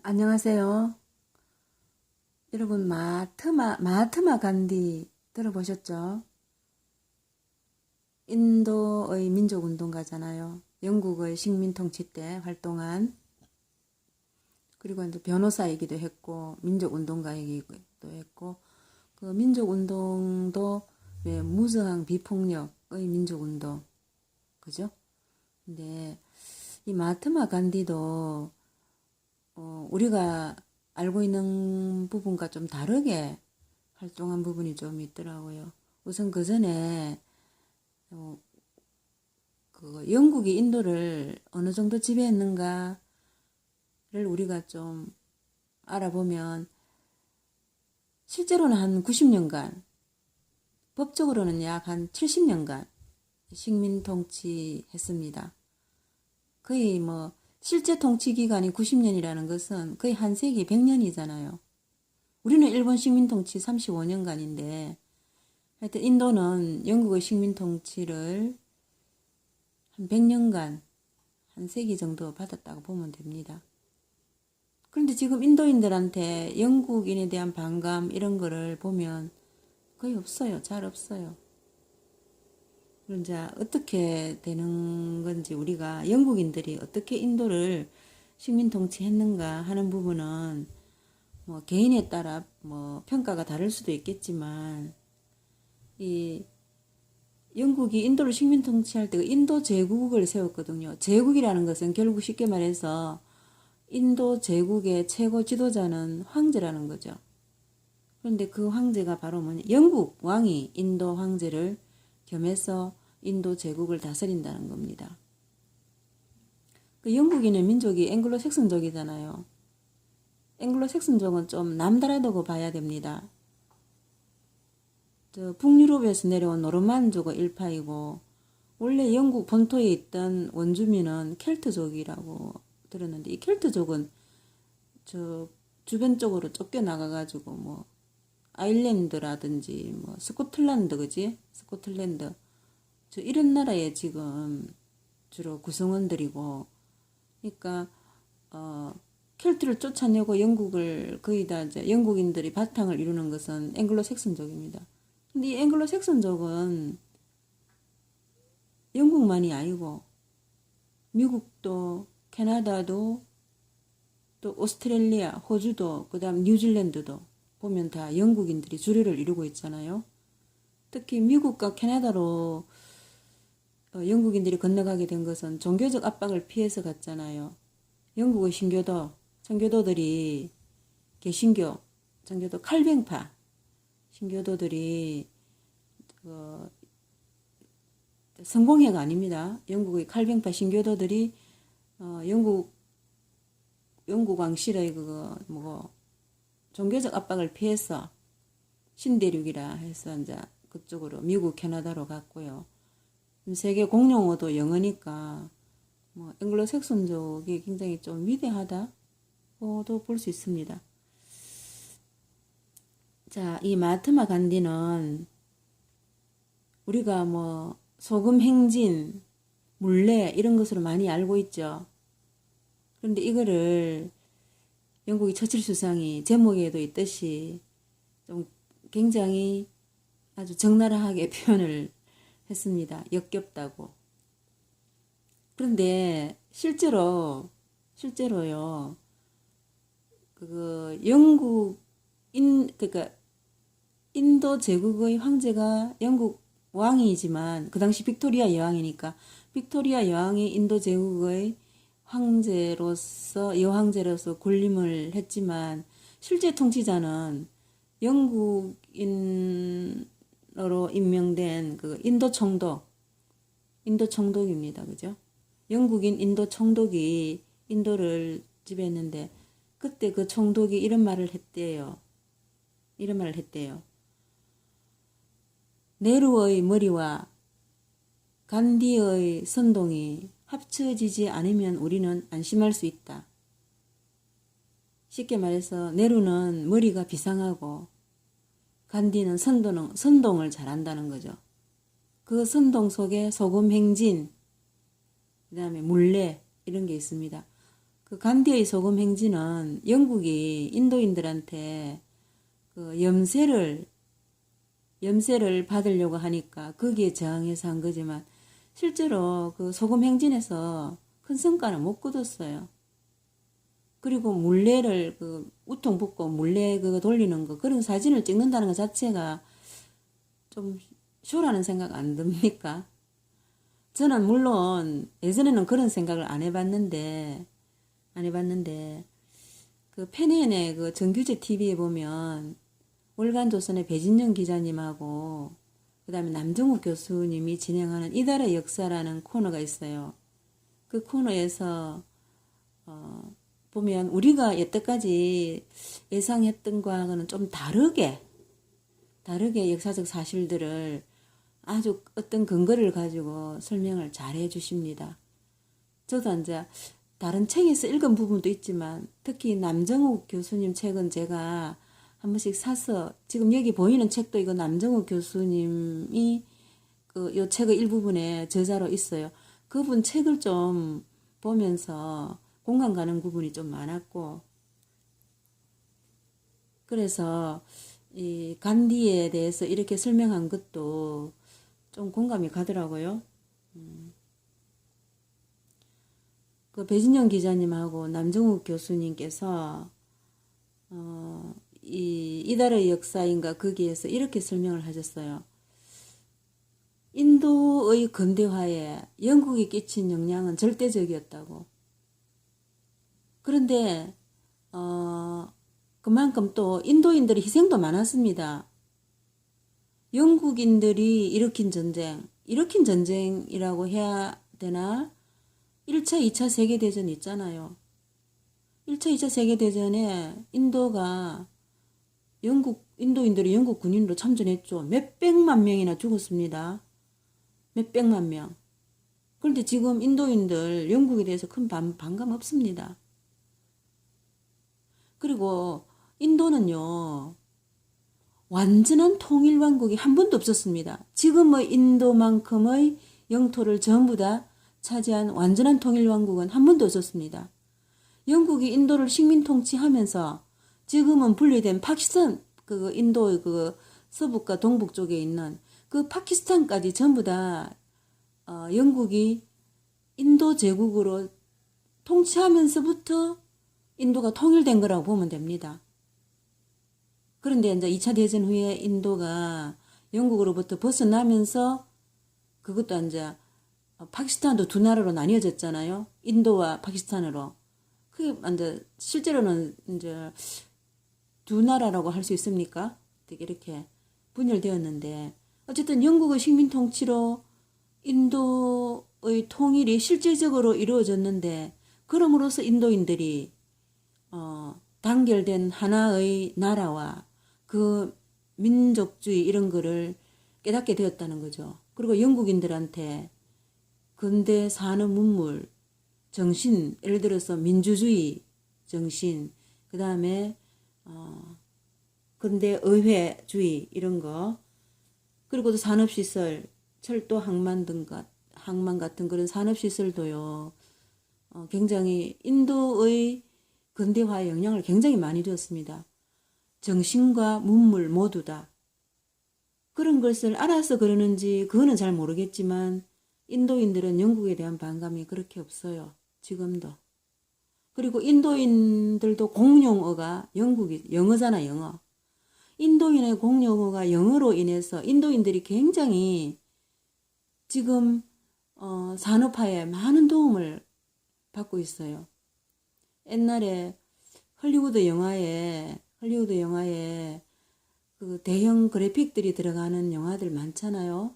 안녕하세요. 여러분, 마하트마 간디 들어보셨죠? 인도의 민족운동가잖아요. 영국의 식민 통치 때 활동한, 그리고 이제 변호사이기도 했고, 민족운동가이기도 했고, 그 민족운동도 왜 무저항 비폭력의 민족운동, 그죠? 근데 이 마하트마 간디도 우리가 알고 있는 부분과 좀 다르게 활동한 부분이 좀 있더라고요. 우선 그 전에 그 영국이 인도를 어느 정도 지배했는가를 우리가 좀 알아보면 실제로는 한 90년간, 법적으로는 약 한 70년간 식민 통치했습니다. 거의 뭐 실제 통치 기간이 90년이라는 것은 거의 한 세기 100년이잖아요. 우리는 일본 식민 통치 35년간인데 하여튼 인도는 영국의 식민 통치를 한 100년간, 한 세기 정도 받았다고 보면 됩니다. 그런데 지금 인도인들한테 영국인에 대한 반감 이런 거를 보면 거의 없어요. 잘 없어요. 이제 어떻게 되는 건지, 우리가 영국인들이 어떻게 인도를 식민 통치했는가 하는 부분은 뭐 개인에 따라 뭐 평가가 다를 수도 있겠지만, 이 영국이 인도를 식민 통치할 때 인도 제국을 세웠거든요. 제국이라는 것은 결국 쉽게 말해서 인도 제국의 최고 지도자는 황제라는 거죠. 그런데 그 황제가 바로 뭐냐, 영국 왕이 인도 황제를 겸해서 인도 제국을 다스린다는 겁니다. 그 영국인의 민족이 앵글로색슨족이잖아요. 앵글로색슨족은 좀 남다르다고 봐야 됩니다. 북유럽에서 내려온 노르만족의 일파이고, 원래 영국 본토에 있던 원주민은 켈트족이라고 들었는데, 이 켈트족은 저 주변 쪽으로 쫓겨나가가지고 뭐 아일랜드라든지 뭐 스코틀랜드, 그지? 스코틀랜드 저 이런 나라에 지금 주로 구성원들이고, 그러니까 켈트를 쫓아내고 영국을 거의 다 이제 영국인들이 바탕을 이루는 것은 앵글로색슨족입니다. 근데 이 앵글로색슨족은 영국만이 아니고 미국도, 캐나다도, 또 오스트레일리아, 호주도, 그다음 뉴질랜드도 보면 다 영국인들이 주류를 이루고 있잖아요. 특히 미국과 캐나다로 영국인들이 건너가게 된 것은 종교적 압박을 피해서 갔잖아요. 영국의 청교도들이 개신교, 청교도 칼뱅파 신교도들이 성공회가 아닙니다. 영국의 칼뱅파 신교도들이 영국 왕실의 종교적 압박을 피해서 신대륙이라 해서 이제 그쪽으로 미국, 캐나다로 갔고요. 세계 공용어도 영어니까 뭐 앵글로색슨족이 굉장히 좀 위대하다고도 볼 수 있습니다. 자, 이 마하트마 간디는 우리가 뭐 소금 행진, 물레 이런 것으로 많이 알고 있죠. 그런데 이거를 영국의 처칠 수상이 제목에도 있듯이 좀 굉장히 아주 적나라하게 표현을 했습니다. 역겹다고. 그런데 실제로요. 그러니까 인도 제국의 황제가 영국 왕이지만, 그 당시 빅토리아 여왕이니까 빅토리아 여왕이 인도 제국의 여황제로서 군림을 했지만, 실제 통치자는 영국인으로 임명된 그 인도 총독입니다. 그죠? 영국인 인도 총독이 인도를 지배했는데, 그때 그 총독이 이런 말을 했대요. 네루의 머리와 간디의 선동이 합쳐지지 않으면 우리는 안심할 수 있다. 쉽게 말해서 네루는 머리가 비상하고 간디는 선동을 잘한다는 거죠. 그 선동 속에 소금 행진, 그 다음에 물레 이런 게 있습니다. 그 간디의 소금 행진은 영국이 인도인들한테 그 염세를 받으려고 하니까 거기에 저항해서 한 거지만 실제로 그 소금 행진에서 큰 성과는 못 거뒀어요. 그리고 물레를 그 우통 붓고 물레 그거 돌리는 거 그런 사진을 찍는다는 것 자체가 좀 쇼라는 생각 안 듭니까? 저는 물론 예전에는 그런 생각을 안 해봤는데 그 페니엔의 그 정규제 TV에 보면 월간조선의 배진영 기자님하고 그다음에 남정욱 교수님이 진행하는 이달의 역사라는 코너가 있어요. 그 코너에서 보면 우리가 여태까지 예상했던 거하고는 좀 다르게 역사적 사실들을 아주 어떤 근거를 가지고 설명을 잘 해주십니다. 저도 이제 다른 책에서 읽은 부분도 있지만 특히 남정욱 교수님 책은 제가 한 번씩 사서 지금 여기 보이는 책도 이거 남정욱 교수님이 그 요 책의 일부분에 저자로 있어요. 그분 책을 좀 보면서 공감 가는 부분이 좀 많았고 그래서 이 간디에 대해서 이렇게 설명한 것도 좀 공감이 가더라고요. 그 배진영 기자님하고 남정욱 교수님께서 이달의 역사인가 거기에서 이렇게 설명을 하셨어요. 인도의 근대화에 영국이 끼친 영향은 절대적이었다고. 그런데 그만큼 또 인도인들의 희생도 많았습니다. 영국인들이 일으킨 전쟁이라고 해야 되나? 1차, 2차 세계대전 있잖아요. 1차, 2차 세계대전에 인도인들이 영국 군인으로 참전했죠. 몇백만 명이나 죽었습니다. 몇백만 명. 그런데 지금 인도인들 영국에 대해서 큰 반감 없습니다. 그리고 인도는요, 완전한 통일왕국이 한 번도 없었습니다. 지금의 인도만큼의 영토를 전부 다 차지한 완전한 통일왕국은 한 번도 없었습니다. 영국이 인도를 식민 통치하면서 지금은 분리된 파키스탄, 그 인도의 그 서북과 동북 쪽에 있는 그 파키스탄까지 전부 다 영국이 인도 제국으로 통치하면서부터 인도가 통일된 거라고 보면 됩니다. 그런데 이제 2차 대전 후에 인도가 영국으로부터 벗어나면서 그것도 이제 파키스탄도 두 나라로 나뉘어졌잖아요. 인도와 파키스탄으로. 그게 이제 실제로는 이제 두 나라라고 할 수 있습니까? 되게 이렇게 분열되었는데 어쨌든 영국의 식민 통치로 인도의 통일이 실질적으로 이루어졌는데 그럼으로써 인도인들이 단결된 하나의 나라와 그 민족주의 이런 거를 깨닫게 되었다는 거죠. 그리고 영국인들한테 근대 산업 문물 정신, 예를 들어서 민주주의 정신, 그 다음에 근대 의회주의 이런 거, 그리고 또 산업시설, 철도, 항만 같은 그런 산업시설도요, 굉장히 인도의 근대화에 영향을 굉장히 많이 주었습니다. 정신과 문물 모두 다. 그런 것을 알아서 그러는지 그거는 잘 모르겠지만 인도인들은 영국에 대한 반감이 그렇게 없어요. 지금도. 그리고 인도인들도 공용어가 영어잖아, 영어. 인도인의 공용어가 영어로 인해서 인도인들이 굉장히 지금 산업화에 많은 도움을 받고 있어요. 옛날에 헐리우드 영화에 그 대형 그래픽들이 들어가는 영화들 많잖아요.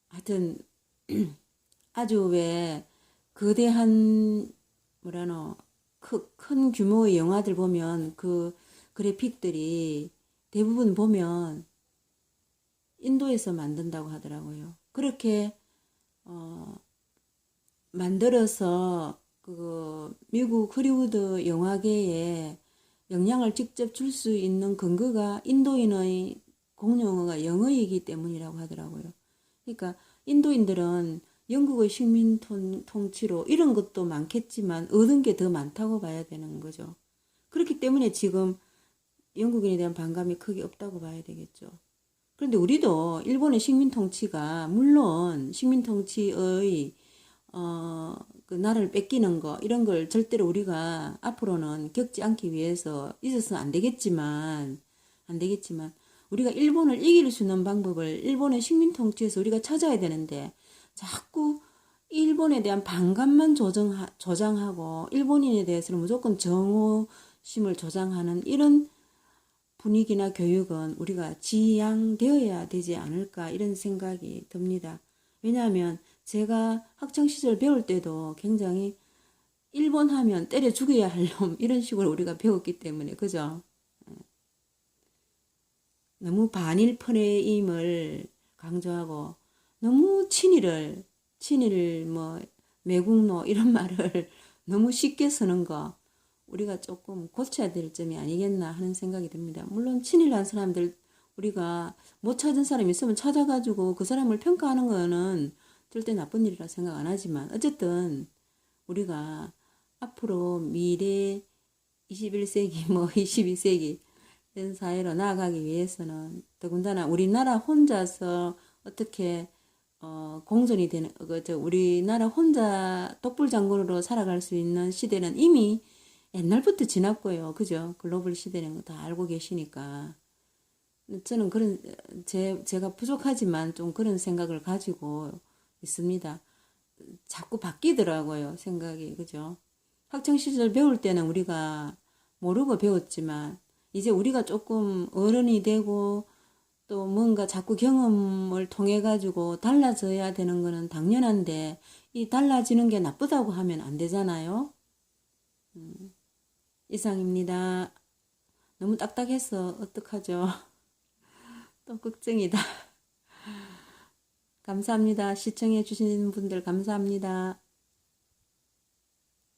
하여튼 아주 왜 거대한 큰 규모의 영화들 보면 그 그래픽들이 대부분 보면 인도에서 만든다고 하더라고요. 그렇게 만들어서 그 미국 헐리우드 영화계에 영향을 직접 줄 수 있는 근거가 인도인의 공용어가 영어이기 때문이라고 하더라고요. 그러니까 인도인들은 영국의 식민 통치로 이런 것도 많겠지만 얻은 게 더 많다고 봐야 되는 거죠. 그렇기 때문에 지금 영국인에 대한 반감이 크게 없다고 봐야 되겠죠. 그런데 우리도 일본의 식민 통치가 물론 식민 통치의 그 나라를 뺏기는 거 이런 걸 절대로 우리가 앞으로는 겪지 않기 위해서 있어서는 안 되겠지만 우리가 일본을 이길 수 있는 방법을 일본의 식민 통치에서 우리가 찾아야 되는데 자꾸 일본에 대한 반감만 조장하고 일본인에 대해서는 무조건 정오심을 조장하는 이런 분위기나 교육은 우리가 지양되어야 되지 않을까 이런 생각이 듭니다. 왜냐하면 제가 학창시절 배울 때도 굉장히 일본 하면 때려 죽여야 할 놈 이런 식으로 우리가 배웠기 때문에 그죠? 너무 반일 프레임을 강조하고 너무 친일 뭐 매국노 이런 말을 너무 쉽게 쓰는 거 우리가 조금 고쳐야 될 점이 아니겠나 하는 생각이 듭니다. 물론 친일한 사람들 우리가 못 찾은 사람 있으면 찾아가지고 그 사람을 평가하는 거는 절대 나쁜 일이라 생각 안 하지만 어쨌든 우리가 앞으로 미래 21세기 뭐 22세기 이런 사회로 나아가기 위해서는 더군다나 우리나라 혼자서 어떻게 공존이 되는 우리나라 혼자 독불장군으로 살아갈 수 있는 시대는 이미 옛날부터 지났고요. 그죠? 글로벌 시대는 다 알고 계시니까. 저는 제가 부족하지만 좀 그런 생각을 가지고 있습니다. 자꾸 바뀌더라고요. 생각이. 그죠? 학창시절 배울 때는 우리가 모르고 배웠지만, 이제 우리가 조금 어른이 되고, 또 뭔가 자꾸 경험을 통해 가지고 달라져야 되는 거는 당연한데, 이 달라지는 게 나쁘다고 하면 안 되잖아요. 이상입니다. 너무 딱딱해서 어떡하죠? 또 걱정이다. 감사합니다. 시청해 주신 분들 감사합니다.